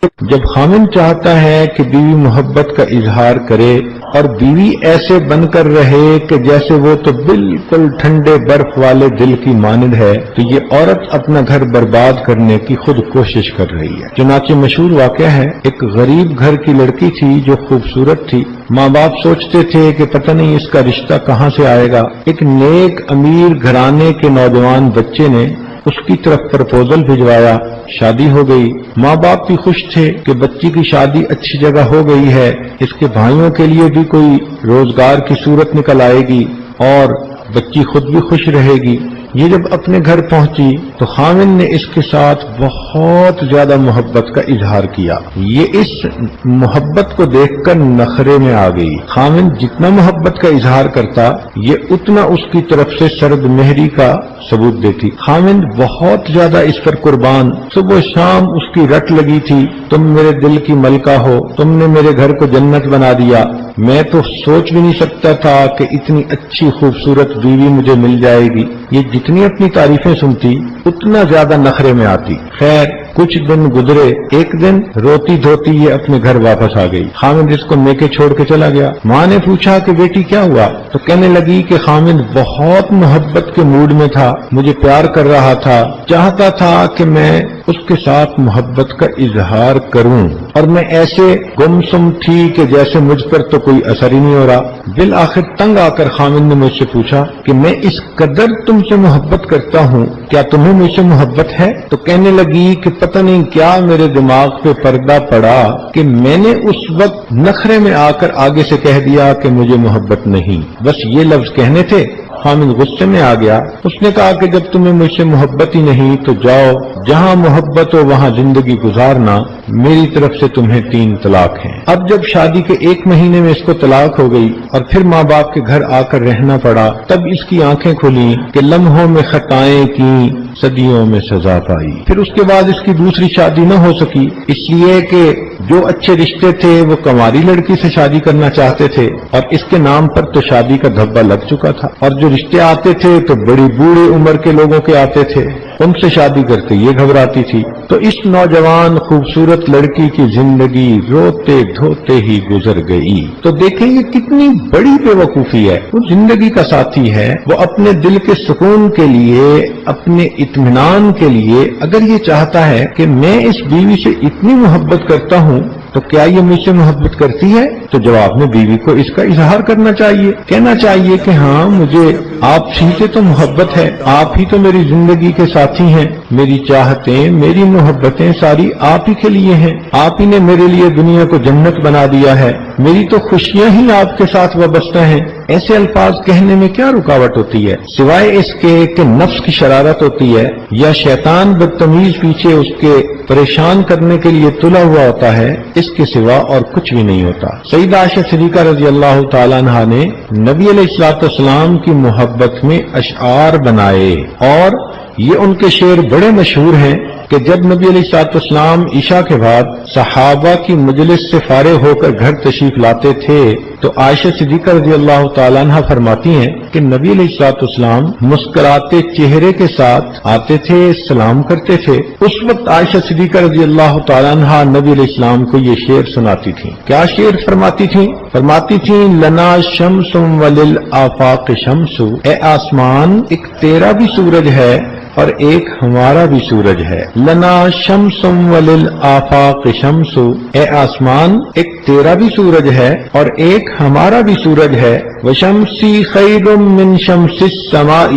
جب خاوند چاہتا ہے کہ بیوی محبت کا اظہار کرے اور بیوی ایسے بن کر رہے کہ جیسے وہ تو بالکل ٹھنڈے برف والے دل کی مانند ہے، تو یہ عورت اپنا گھر برباد کرنے کی خود کوشش کر رہی ہے۔ چنانچہ مشہور واقعہ ہے، ایک غریب گھر کی لڑکی تھی جو خوبصورت تھی۔ ماں باپ سوچتے تھے کہ پتہ نہیں اس کا رشتہ کہاں سے آئے گا۔ ایک نیک امیر گھرانے کے نوجوان بچے نے اس کی طرف پرپوزل بھجوایا، شادی ہو گئی۔ ماں باپ بھی خوش تھے کہ بچی کی شادی اچھی جگہ ہو گئی ہے، اس کے بھائیوں کے لیے بھی کوئی روزگار کی صورت نکل آئے گی اور بچی خود بھی خوش رہے گی۔ یہ جب اپنے گھر پہنچی تو خاوند نے اس کے ساتھ بہت زیادہ محبت کا اظہار کیا۔ یہ اس محبت کو دیکھ کر نخرے میں آ گئی۔ خاوند جتنا محبت کا اظہار کرتا، یہ اتنا اس کی طرف سے سرد مہری کا ثبوت دیتی۔ خاوند بہت زیادہ اس پر قربان، صبح شام اس کی رٹ لگی تھی، تم میرے دل کی ملکہ ہو، تم نے میرے گھر کو جنت بنا دیا، میں تو سوچ بھی نہیں سکتا تھا کہ اتنی اچھی خوبصورت بیوی مجھے مل جائے گی۔ یہ جتنی اپنی تعریفیں سنتی اتنا زیادہ نخرے میں آتی۔ خیر کچھ دن گزرے، ایک دن روتی دھوتی یہ اپنے گھر واپس آ گئی۔ خاوند اس کو میکے چھوڑ کے چلا گیا۔ ماں نے پوچھا کہ بیٹی کیا ہوا؟ تو کہنے لگی کہ خاوند بہت محبت کے موڈ میں تھا، مجھے پیار کر رہا تھا، چاہتا تھا کہ میں اس کے ساتھ محبت کا اظہار کروں، اور میں ایسے گمسم تھی کہ جیسے مجھ پر تو کوئی اثر ہی نہیں ہو رہا۔ بالآخر تنگ آ کر خاوند نے مجھ سے پوچھا کہ میں اس قدر تم سے محبت کرتا ہوں، کیا تمہیں مجھ سے محبت ہے؟ تو کہنے لگی کہ پتہ نہیں کیا میرے دماغ پہ پردہ پڑا کہ میں نے اس وقت نخرے میں آ کر آگے سے کہہ دیا کہ مجھے محبت نہیں۔ بس یہ لفظ کہنے تھے۔ خاوند غصے میں آ گیا۔ اس نے کہا کہ جب تمہیں مجھ سے محبت ہی نہیں تو جاؤ، جہاں محبت ہو وہاں زندگی گزارنا، میری طرف سے تمہیں 3 طلاق ہیں۔ اب جب شادی کے 1 مہینے میں اس کو طلاق ہو گئی اور پھر ماں باپ کے گھر آ کر رہنا پڑا، تب اس کی آنکھیں کھلیں کہ لمحوں میں خطائیں کی، صدیوں میں سزا پائی۔ پھر اس کے بعد اس کی دوسری شادی نہ ہو سکی، اس لیے کہ جو اچھے رشتے تھے وہ کنواری لڑکی سے شادی کرنا چاہتے تھے، اور اس کے نام پر تو شادی کا دھبا لگ چکا تھا، اور جو رشتے آتے تھے تو بڑی بوڑھی عمر کے لوگوں کے آتے تھے، ان سے شادی کرتے یہ گھبراتی تھی۔ تو اس نوجوان خوبصورت لڑکی کی زندگی روتے دھوتے ہی گزر گئی۔ تو دیکھیں یہ کتنی بڑی بے وقوفی ہے۔ وہ زندگی کا ساتھی ہے، وہ اپنے دل کے سکون کے لیے، اپنے اطمینان کے لیے اگر یہ چاہتا ہے کہ میں اس بیوی سے اتنی محبت کرتا ہوں تو کیا یہ مجھ سے محبت کرتی ہے؟ تو جواب میں بیوی کو اس کا اظہار کرنا چاہیے، کہنا چاہیے کہ ہاں مجھے آپ سے تو محبت ہے، آپ ہی تو میری زندگی کے ساتھی ہیں، میری چاہتیں میری محبتیں ساری آپ ہی کے لیے ہیں، آپ ہی نے میرے لیے دنیا کو جنت بنا دیا ہے، میری تو خوشیاں ہی آپ کے ساتھ وابستہ ہیں۔ ایسے الفاظ کہنے میں کیا رکاوٹ ہوتی ہے سوائے اس کے کہ نفس کی شرارت ہوتی ہے، یا شیطان بدتمیز پیچھے اس کے پریشان کرنے کے لیے تلا ہوا ہوتا ہے، اس کے سوا اور کچھ بھی نہیں ہوتا۔ سیدہ عائشہ صدیقہ رضی اللہ تعالیٰ عنہا نے نبی علیہ الصلوۃ والسلام کی محبت میں اشعار بنائے، اور یہ ان کے شعر بڑے مشہور ہیں کہ جب نبی علیہ الصلوۃ والسلام عشاء کے بعد صحابہ کی مجلس سے فارغ ہو کر گھر تشریف لاتے تھے تو عائشہ صدیقہ رضی اللہ تعالیٰ عنہ فرماتی ہیں کہ نبی علیہ الصلوۃ والسلام مسکراتے چہرے کے ساتھ آتے تھے، سلام کرتے تھے۔ اس وقت عائشہ صدیقہ رضی اللہ تعالیٰ عنہ نبی علیہ السلام کو یہ شعر سناتی تھیں۔ کیا شعر فرماتی تھیں؟ فرماتی تھیں لنا شمس وللآفاق شمس، اے آسمان ایک تیرا بھی سورج ہے اور ایک ہمارا بھی سورج ہے۔ لنا شمس وللآفاق شمس، اے آسمان ایک تیرا بھی سورج ہے اور ایک ہمارا بھی سورج ہے۔ وشمسی خیر من شمس السماء،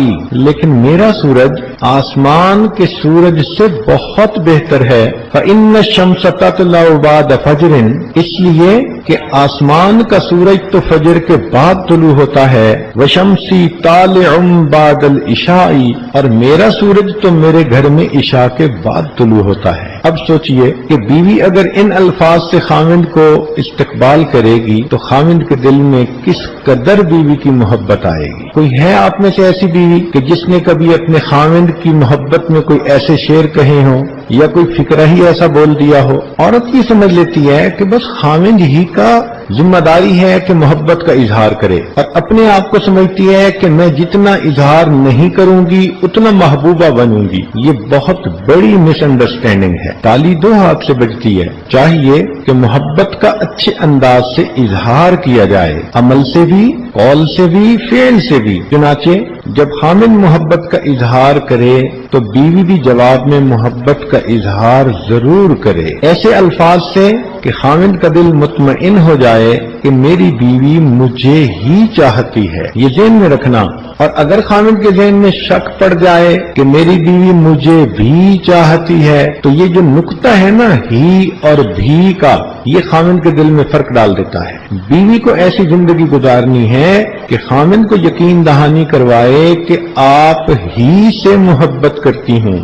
لیکن میرا سورج آسمان کے سورج سے بہت بہتر ہے۔ فإن الشمس تطلع بعد فجر، اس لیے کہ آسمان کا سورج تو فجر کے بعد طلوع ہوتا ہے۔ وشمسی طالع بعد العشاء، اور میرا سورج تو میرے گھر میں عشاء کے بعد طلوع ہوتا ہے۔ اب سوچئے کہ بیوی اگر ان الفاظ سے خاوند کو استقبال کرے گی تو خاوند کے دل میں کس قدر بیوی کی محبت آئے گی۔ کوئی ہے آپ میں سے ایسی بیوی کہ جس نے کبھی اپنے خاوند کی محبت میں کوئی ایسے شعر کہے ہوں یا کوئی فکرہ ہی ایسا بول دیا ہو. عورت یہ سمجھ لیتی ہے کہ بس خاوند ہی کا ذمہ داری ہے کہ محبت کا اظہار کرے، اور اپنے آپ کو سمجھتی ہے کہ میں جتنا اظہار نہیں کروں گی اتنا محبوبہ بنوں گی. یہ بہت بڑی مس انڈرسٹینڈنگ ہے. تالی دو ہاتھ سے بجتی ہے. چاہیے کہ محبت کا اچھے انداز سے اظہار کیا جائے، عمل سے بھی، قول سے بھی، فعل سے بھی. چنانچہ جب خامن محبت کا اظہار کرے تو بیوی بھی جواب میں محبت کا اظہار ضرور کرے، ایسے الفاظ سے کہ خامن کا دل مطمئن ہو جائے کہ میری بیوی مجھے ہی چاہتی ہے. یہ ذہن میں رکھنا. اور اگر خامن کے ذہن میں شک پڑ جائے کہ میری بیوی مجھے بھی چاہتی ہے، تو یہ جو نقطہ ہے نا ہی اور بھی کا، یہ خامن کے دل میں فرق ڈال دیتا ہے. بیوی کو ایسی زندگی گزارنی ہے کہ خامن کو یقین دہانی کروائے کہ آپ ہی سے محبت کرتی ہوں.